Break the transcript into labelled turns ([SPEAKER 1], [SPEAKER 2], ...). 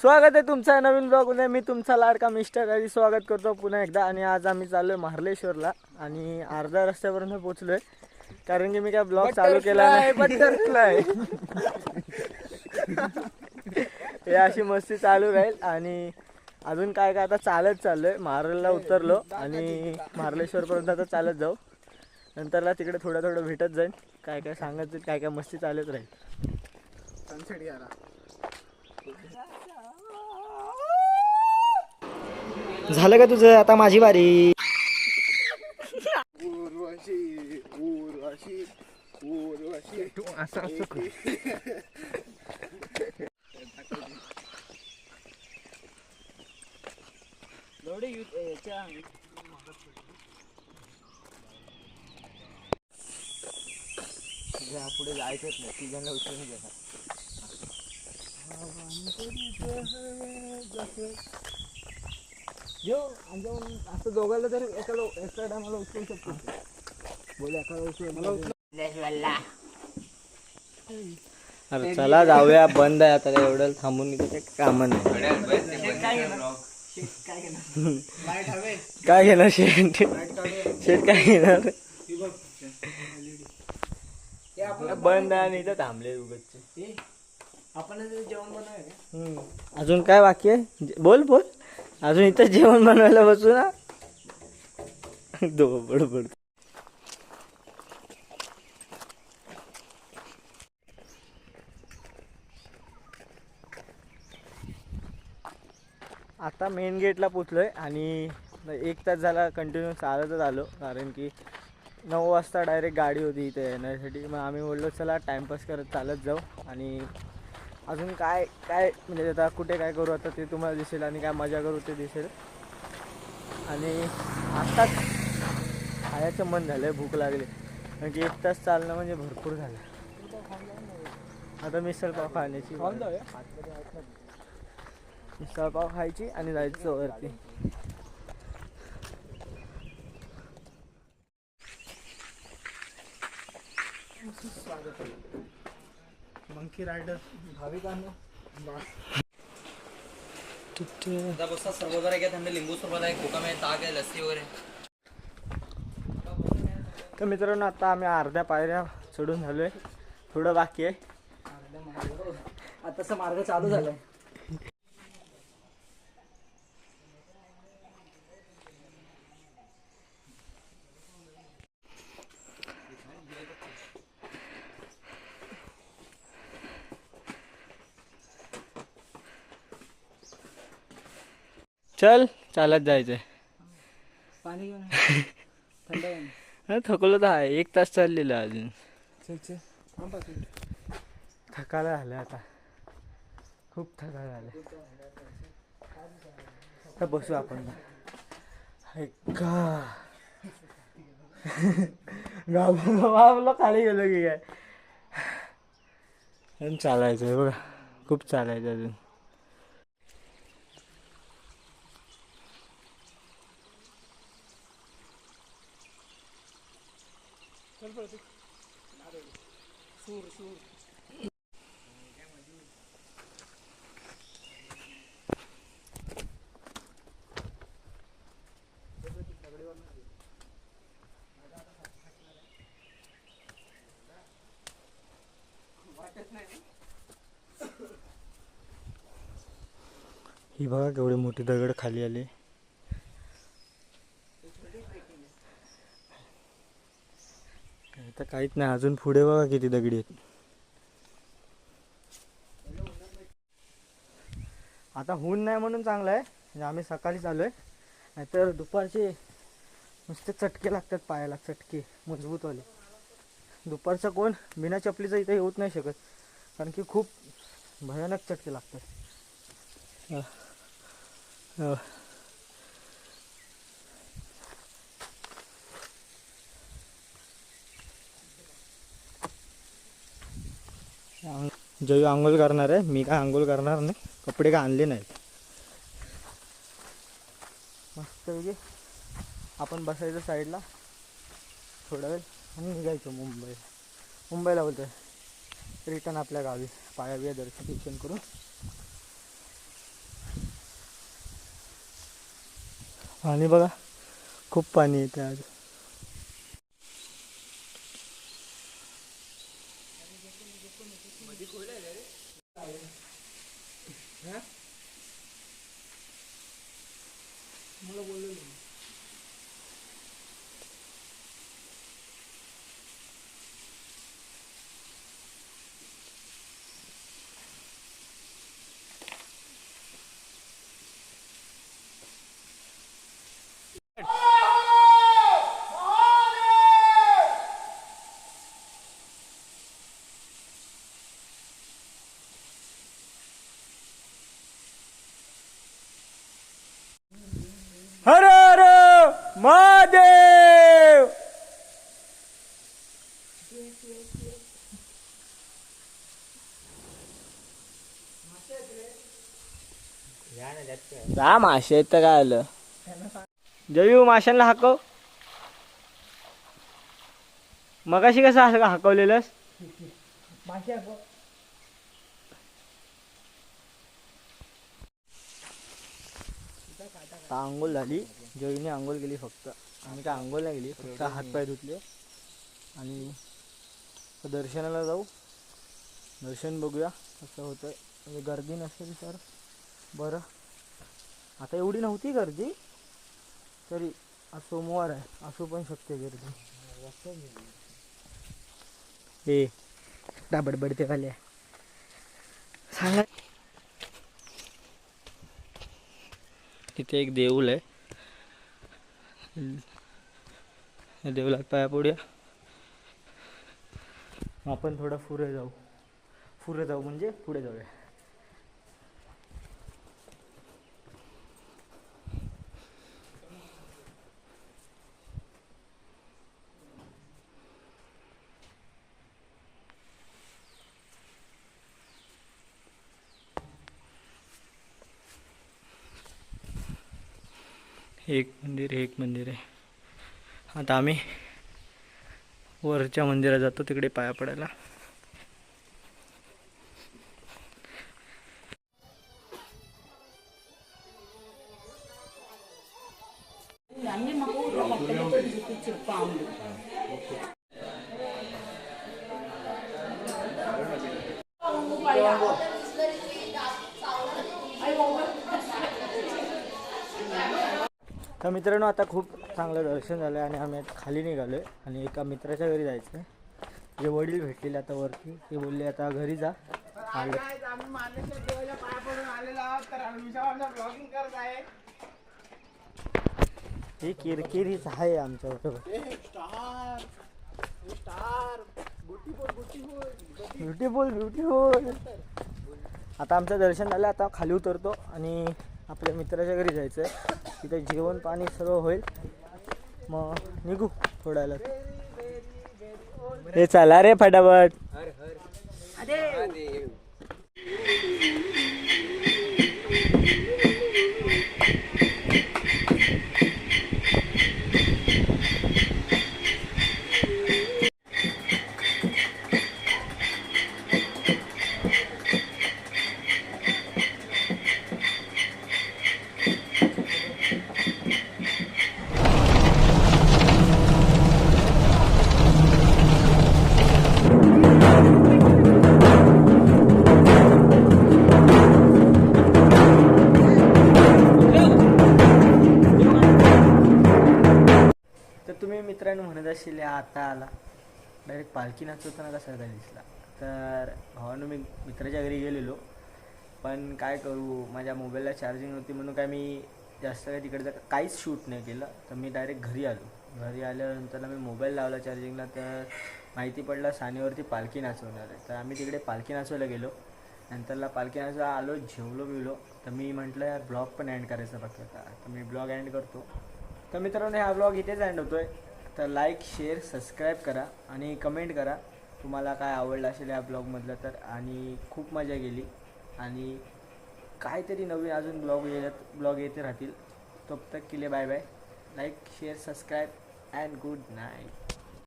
[SPEAKER 1] स्वागत आहे तुमचं नवीन ब्लॉगमध्ये. मी तुमचा लाडका मिस्टर हरी स्वागत करतो पुन्हा एकदा. आणि आज आम्ही चाललोय मार्लेश्वरला आणि अर्ध्या रस्त्यापर्यंत पोहोचलोय. कारण की मी काय ब्लॉग चालू केला नाही. बटरफ्लाय हे अशी मस्ती चालू राहील. आणि अजून काय काय आता चालत चाललोय. मार्लेला उतरलो आणि मार्लेश्वरपर्यंत आता चालत जाऊ. नंतरला तिकडे थोडं थोडं भेटत जाईल. काय काय सांगायचं काय काय मस्ती चालत राहील. सनसेट घ्यायला झालं का तुझं? आता माझी बारी. उर्वशी उर्वशी उर्वशी तू असं पुढे जायचंच नाही. तिघांना उचलून घेणार. असं दोघांना तरी एका टायमाला उचलू शकतो. बोल अरे चला जाऊया. बंद आहे आता. एवढं थांबून काम नाही. काय घेणार शेट? शेट काय घेणार? बंद आहे आणि इथं थांबले उगतचे. आपण जेवण बनवाय. अजून काय बाकी आहे? बोल बोल. अजून इथं जेवण बनवायला बसू ना. बडबड. आता मेन गेटला पोचलोय आणि 1 तास झाला कंटिन्यू चालतच आलो. कारण की 9 वाजता डायरेक्ट गाडी होती इथे येण्यासाठी. मग आम्ही बोललो चला टाइमपास करत चालत जाऊ. आणि अजून काय काय म्हणजे आता कुठे काय करू आता ते तुम्हाला दिसेल. आणि काय मजा करू ते दिसेल. आणि आत्ताच खायचं मन झालं. भूक लागली. कारण की 1 तास चालणं म्हणजे भरपूर झालं. आता मिसळपाव खाण्याची. मिसळपाव खायची आणि जायचं वरती. मंकी रायडर भाविकांनो सरबत आहे. थंड लिंबू सरबत आहे. खोका आहे. ताक आहे. लस्सी वगैरे. तर मित्रांनो आता आम्ही अर्ध्या पायऱ्या चढून झालोय. थोडं बाकी आहे. आताचा मार्ग चालू झालाय. चल चालत जायचंय. पाणी घेऊन थकलो तर आहे. 1 तास चाललेलं अजून. थकायला झालं आता. खूप थकायला झालं. तर बसू आपण. गावाला खाली गेलो की काय. चालायचं आहे बघा. खूप चालायचं अजून. ही बघा केवढी मोठी दगड खाली आली. आता काहीच नाही. अजून पुढे बघा किती दगडी आहेत. आता ऊन नाही म्हणून चांगलं आहे. म्हणजे आम्ही सकाळी चालू आहे. नाहीतर दुपारचे नुसते चटके लागतात पायाला. चटके मजबूतवाले. दुपारचा कोण बिना चपलीचा इथे येऊच नाही शकत. कारण की खूप भयानक चटके लागतात. जयू आंघोळ करणार आहे. मी काय आंघोळ करणार नाही. कपडे काय आणले नाहीत. मस्त आपण बसायचं साईडला थोडा वेळ आणि निघायचं मुंबईला बोलतोय. रिटर्न आपल्या गावी. पाया बिया दर्शन करून आणि बघा खूप पाणी येते आज. हर हर महादेव. जा मासे आहेत तर काय आलं. जयू माशांना हाकव. मगाशी कसं हाकवलेलंस. आंघोळ झाली. जयूने आंघोळ केली फक्त. आम्ही काय आंघोळ नाही केली, फक्त हातपाय धुतले आणि दर्शनाला जाऊ. दर्शन बघूया कसं होतं. म्हणजे गर्दी नसेल तर बरं. आता एवढी नव्हती गर्दी, तरी आज सोमवार आहे, असू पण शकते गर्दी. हे बडबडते खाली सांगा. तिथे एक देऊळ आहे, देवळात पाया पडूया. आपण थोडं पुढे जाऊ म्हणजे पुढे जाऊया. एक मंदिर आहे. आता आम्ही वरच्या मंदिरात जातो, तिकडे पाया पडायला. तर मित्रांनो, आता खूप चांगलं दर्शन झालं आणि आम्ही आता खाली निघालो आहे आणि एका मित्राच्या घरी जायचं आहे. जे वडील भेटलेले आता वरती, ते बोलले आता घरी जा. ही किरकिर हीच आहे आमच्या बरोबर. ब्युटिफुल. आता आमचं दर्शन झालं, आता खाली उतरतो आणि आपल्या मित्राच्या घरी जायचं आहे. तिथे जेवण पाणी सर्व होईल, मग निघू थोड्याला. हे चला रे फटाफट. तुम्ही मित्रांनो म्हणत असेल आता आला डायरेक्ट पालखी नाचवताना कसा काय दिसला. तर भावानं मी मित्राच्या घरी गेलेलो, पण काय करू, माझ्या मोबाईलला चार्जिंग नव्हती म्हणून काय मी जास्त काय तिकडचं काहीच शूट नाही केलं. तर मी डायरेक्ट घरी आलो. घरी आल्यानंतर मी मोबाईल लावला चार्जिंगला, तर माहिती पडलं सानेवरती पालखी नाचवणार आहे. तर आम्ही तिकडे पालखी नाचवायला गेलो. नंतरला पालखी नाचवायला आलो, जेवलो. तर मी म्हटलं यार ब्लॉग पण एंड करायचा बाकी होता, तर मी ब्लॉग एंड करतो. तर मित्रांनो, हा ब्लॉग इथेच एंड होतो आहे. तर लाईक शेअर सबस्क्राईब करा आणि कमेंट करा तुम्हाला काय आवडलं असेल या ब्लॉगमधलं तर. आणि खूप मजा गेली आणि काहीतरी नवीन अजून ब्लॉग येते राहतील. तब तक के लिए bye bye. Like share subscribe and good night.